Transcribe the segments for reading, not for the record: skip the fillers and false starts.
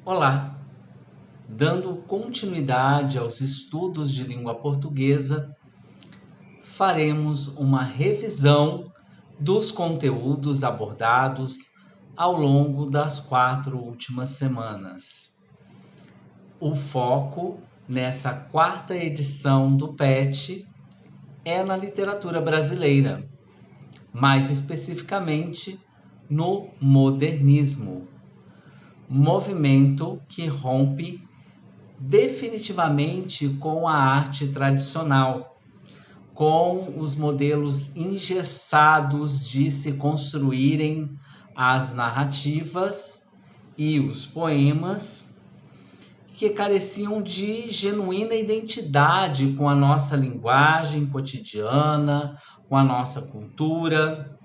Olá! Dando continuidade aos estudos de língua portuguesa, faremos uma revisão dos conteúdos abordados ao longo das 4 últimas semanas. O foco nessa 4ª edição do PET é na literatura brasileira, mais especificamente no modernismo, movimento que rompe definitivamente com a arte tradicional, com os modelos engessados de se construírem as narrativas e os poemas, que careciam de genuína identidade com a nossa linguagem cotidiana, com a nossa cultura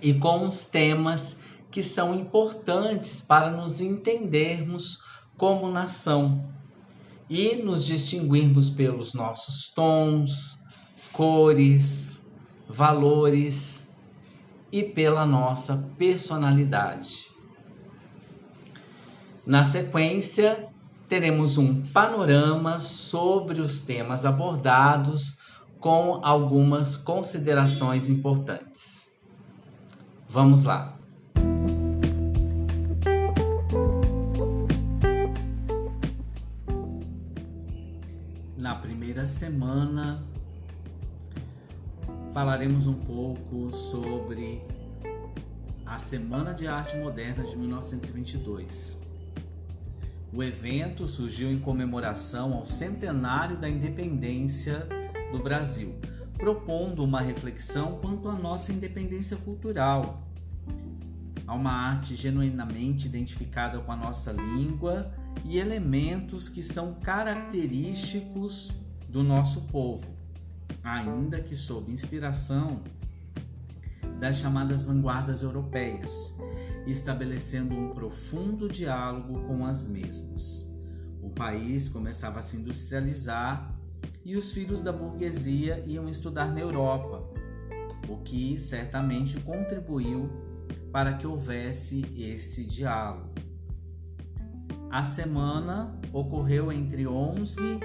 e com os temas que são importantes para nos entendermos como nação e nos distinguirmos pelos nossos tons, cores, valores e pela nossa personalidade. Na sequência, teremos um panorama sobre os temas abordados com algumas considerações importantes. Vamos lá! Na primeira semana, falaremos um pouco sobre a Semana de Arte Moderna de 1922. O evento surgiu em comemoração ao centenário da independência do Brasil, propondo uma reflexão quanto à nossa independência cultural, a uma arte genuinamente identificada com a nossa língua e elementos que são característicos do nosso povo, ainda que sob inspiração das chamadas vanguardas europeias, estabelecendo um profundo diálogo com as mesmas. O país começava a se industrializar e os filhos da burguesia iam estudar na Europa, o que certamente contribuiu para que houvesse esse diálogo. A semana ocorreu entre 11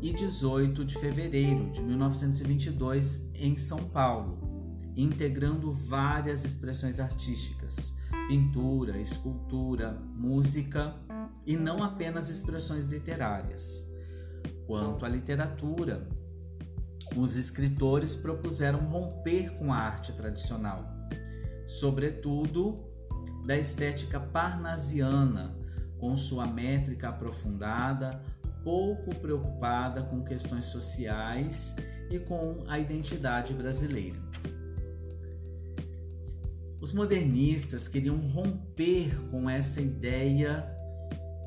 e 18 de fevereiro de 1922 em São Paulo, integrando várias expressões artísticas, pintura, escultura, música e não apenas expressões literárias. Quanto à literatura, os escritores propuseram romper com a arte tradicional, sobretudo da estética parnasiana, com sua métrica aprofundada, pouco preocupada com questões sociais e com a identidade brasileira. Os modernistas queriam romper com essa ideia,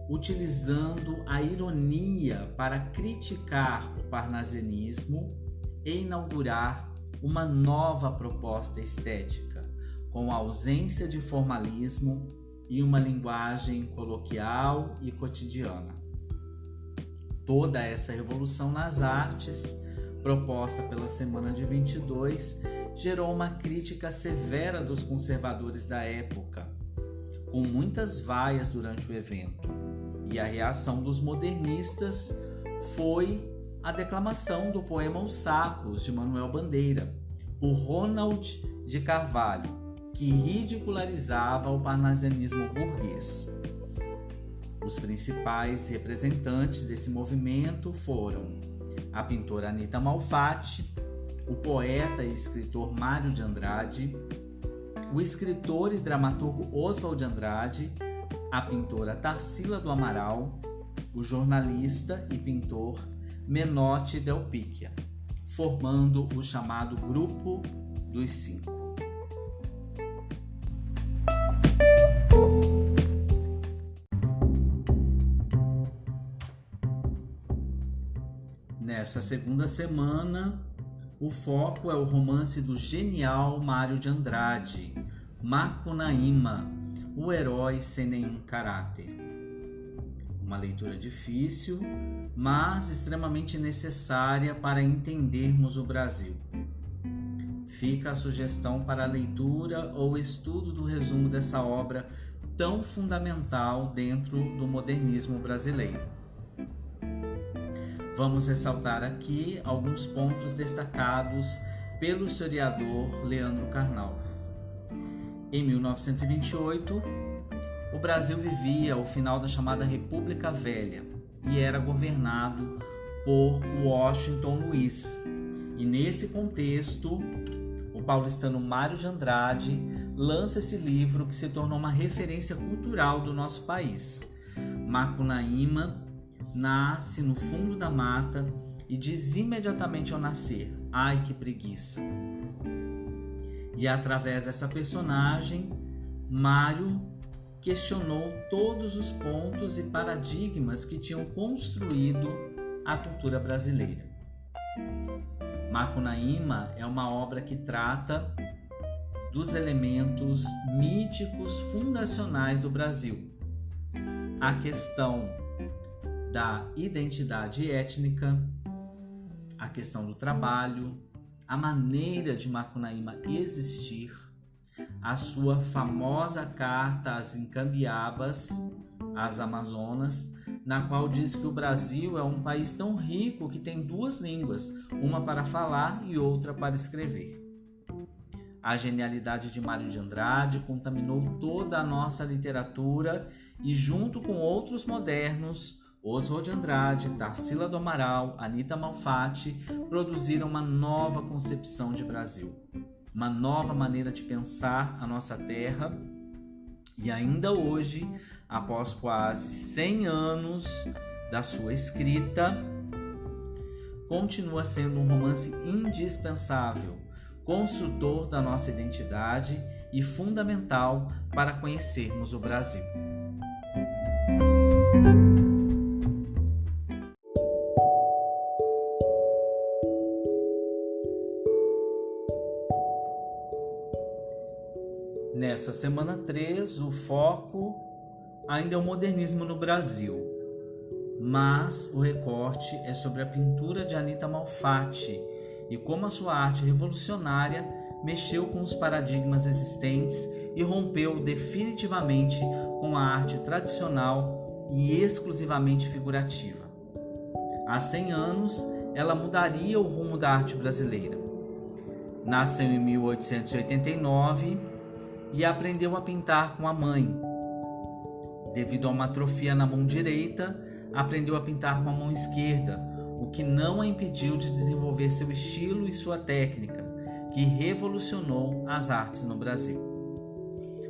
utilizando a ironia para criticar o parnasianismo e inaugurar uma nova proposta estética, com a ausência de formalismo e uma linguagem coloquial e cotidiana. Toda essa revolução nas artes, proposta pela Semana de 22, gerou uma crítica severa dos conservadores da época, com muitas vaias durante o evento, e a reação dos modernistas foi a declamação do poema Os Sapos, de Manuel Bandeira, por Ronald de Carvalho, que ridicularizava o parnasianismo burguês. Os principais representantes desse movimento foram a pintora Anita Malfatti, o poeta e escritor Mário de Andrade, o escritor e dramaturgo Oswald de Andrade, a pintora Tarsila do Amaral, o jornalista e pintor Menotti Del Picchia, formando o chamado Grupo dos Cinco. Nessa segunda semana, o foco é o romance do genial Mário de Andrade, Macunaíma, o herói sem nenhum caráter. Uma leitura difícil, mas extremamente necessária para entendermos o Brasil. Fica a sugestão para a leitura ou estudo do resumo dessa obra tão fundamental dentro do modernismo brasileiro. Vamos ressaltar aqui alguns pontos destacados pelo historiador Leandro Carnal. Em 1928, o Brasil vivia o final da chamada República Velha e era governado por Washington Luiz. E nesse contexto, o paulistano Mário de Andrade lança esse livro que se tornou uma referência cultural do nosso país. Macunaíma nasce no fundo da mata e diz imediatamente ao nascer: "Ai, que preguiça!" E através dessa personagem, Mário questionou todos os pontos e paradigmas que tinham construído a cultura brasileira. Macunaíma é uma obra que trata dos elementos míticos fundacionais do Brasil. A questão da identidade étnica, a questão do trabalho, a maneira de Macunaíma existir, a sua famosa carta às Incambiabas, às Amazonas, na qual diz que o Brasil é um país tão rico que tem duas línguas, uma para falar e outra para escrever. A genialidade de Mário de Andrade contaminou toda a nossa literatura e, junto com outros modernos, Oswald de Andrade, Tarsila do Amaral, Anita Malfatti, produziram uma nova concepção de Brasil, uma nova maneira de pensar a nossa terra. E ainda hoje, após quase 100 anos da sua escrita, continua sendo um romance indispensável, construtor da nossa identidade e fundamental para conhecermos o Brasil. Nessa semana 3, o foco ainda é o modernismo no Brasil, mas o recorte é sobre a pintura de Anita Malfatti e como a sua arte revolucionária mexeu com os paradigmas existentes e rompeu definitivamente com a arte tradicional e exclusivamente figurativa. Há 100 anos, ela mudaria o rumo da arte brasileira. Nasceu em 1889 e aprendeu a pintar com a mãe. Devido a uma atrofia na mão direita, aprendeu a pintar com a mão esquerda, o que não a impediu de desenvolver seu estilo e sua técnica, que revolucionou as artes no Brasil.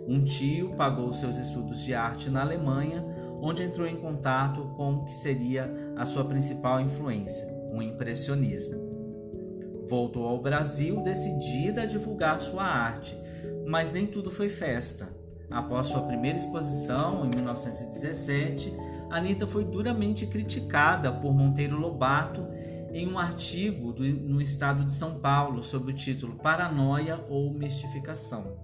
Um tio pagou seus estudos de arte na Alemanha, onde entrou em contato com o que seria a sua principal influência, o impressionismo. Voltou ao Brasil decidida a divulgar sua arte, mas nem tudo foi festa. Após sua primeira exposição, em 1917, Anita foi duramente criticada por Monteiro Lobato em um artigo no estado de São Paulo sob o título Paranoia ou Mistificação.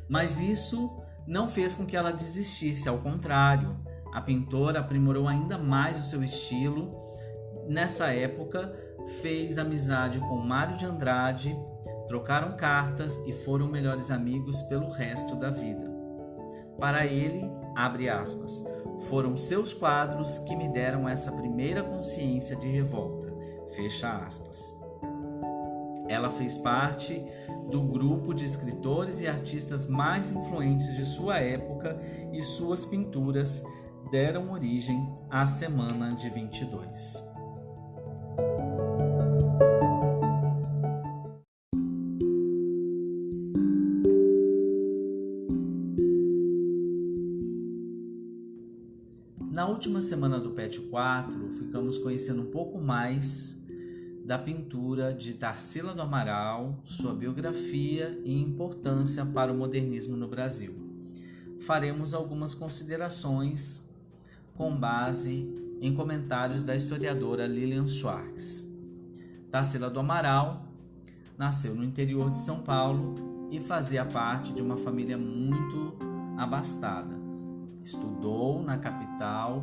Mas isso não fez com que ela desistisse, ao contrário, a pintora aprimorou ainda mais o seu estilo. Nessa época, fez amizade com Mário de Andrade, trocaram cartas e foram melhores amigos pelo resto da vida. Para ele, abre aspas, foram seus quadros que me deram essa primeira consciência de revolta, fecha aspas. Ela fez parte do grupo de escritores e artistas mais influentes de sua época e suas pinturas deram origem à Semana de 22. Na última semana do PET 4, ficamos conhecendo um pouco mais da pintura de Tarsila do Amaral, sua biografia e importância para o modernismo no Brasil. Faremos algumas considerações com base em comentários da historiadora Lilian Schwartz. Tarsila do Amaral nasceu no interior de São Paulo e fazia parte de uma família muito abastada. Estudou na capital,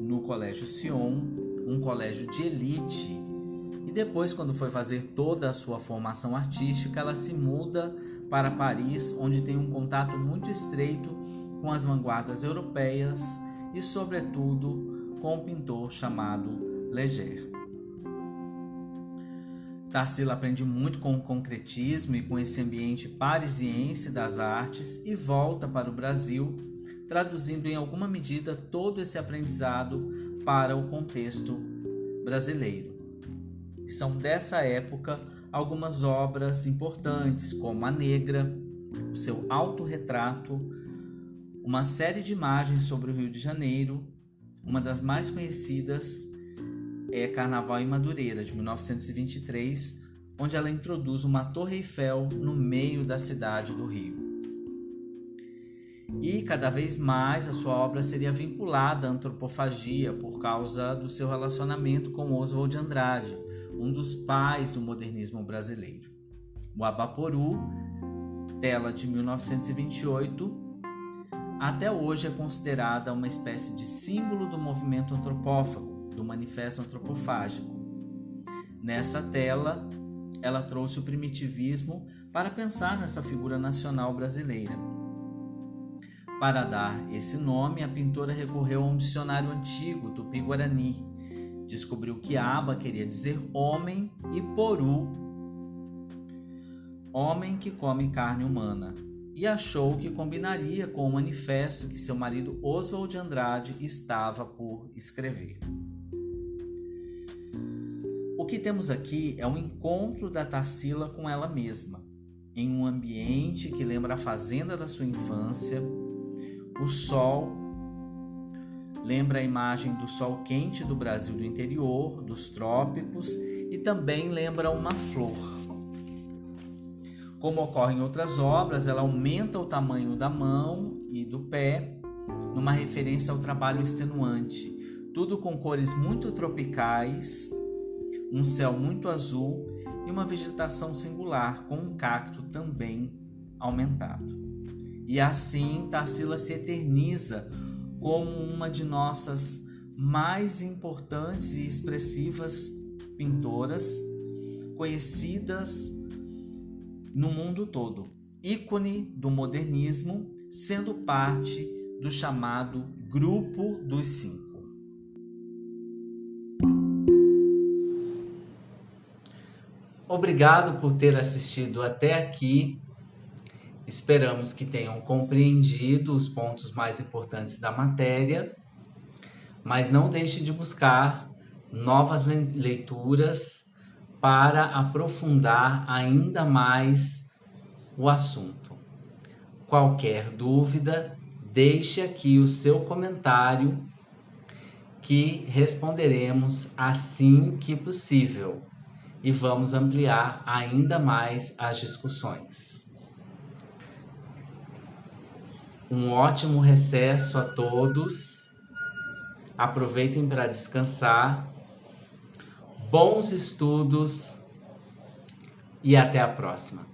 no Colégio Sion, um colégio de elite, e depois, quando foi fazer toda a sua formação artística, ela se muda para Paris, onde tem um contato muito estreito com as vanguardas europeias e, sobretudo, com um pintor chamado Leger. Tarsila aprende muito com o concretismo e com esse ambiente parisiense das artes e volta para o Brasil, traduzindo em alguma medida todo esse aprendizado para o contexto brasileiro. E são dessa época algumas obras importantes, como A Negra, o seu autorretrato, uma série de imagens sobre o Rio de Janeiro. Uma das mais conhecidas é Carnaval em Madureira, de 1923, onde ela introduz uma Torre Eiffel no meio da cidade do Rio. E cada vez mais a sua obra seria vinculada à antropofagia por causa do seu relacionamento com Oswald de Andrade, um dos pais do modernismo brasileiro. O Abaporu, tela de 1928, até hoje é considerada uma espécie de símbolo do movimento antropófago, do manifesto antropofágico. Nessa tela, ela trouxe o primitivismo para pensar nessa figura nacional brasileira. Para dar esse nome, a pintora recorreu a um dicionário antigo, Tupi-Guarani. Descobriu que aba queria dizer homem e poru, homem que come carne humana, e achou que combinaria com o manifesto que seu marido Oswald de Andrade estava por escrever. O que temos aqui é um encontro da Tarsila com ela mesma, em um ambiente que lembra a fazenda da sua infância. O sol lembra a imagem do sol quente do Brasil do interior, dos trópicos, e também lembra uma flor. Como ocorre em outras obras, ela aumenta o tamanho da mão e do pé, numa referência ao trabalho extenuante. Tudo com cores muito tropicais, um céu muito azul e uma vegetação singular, com um cacto também aumentado. E assim, Tarsila se eterniza como uma de nossas mais importantes e expressivas pintoras, conhecidas no mundo todo, ícone do modernismo, sendo parte do chamado Grupo dos Cinco. Obrigado por ter assistido até aqui. Esperamos que tenham compreendido os pontos mais importantes da matéria, mas não deixe de buscar novas leituras para aprofundar ainda mais o assunto. Qualquer dúvida, deixe aqui o seu comentário que responderemos assim que possível e vamos ampliar ainda mais as discussões. Um ótimo recesso a todos. Aproveitem para descansar. Bons estudos e até a próxima.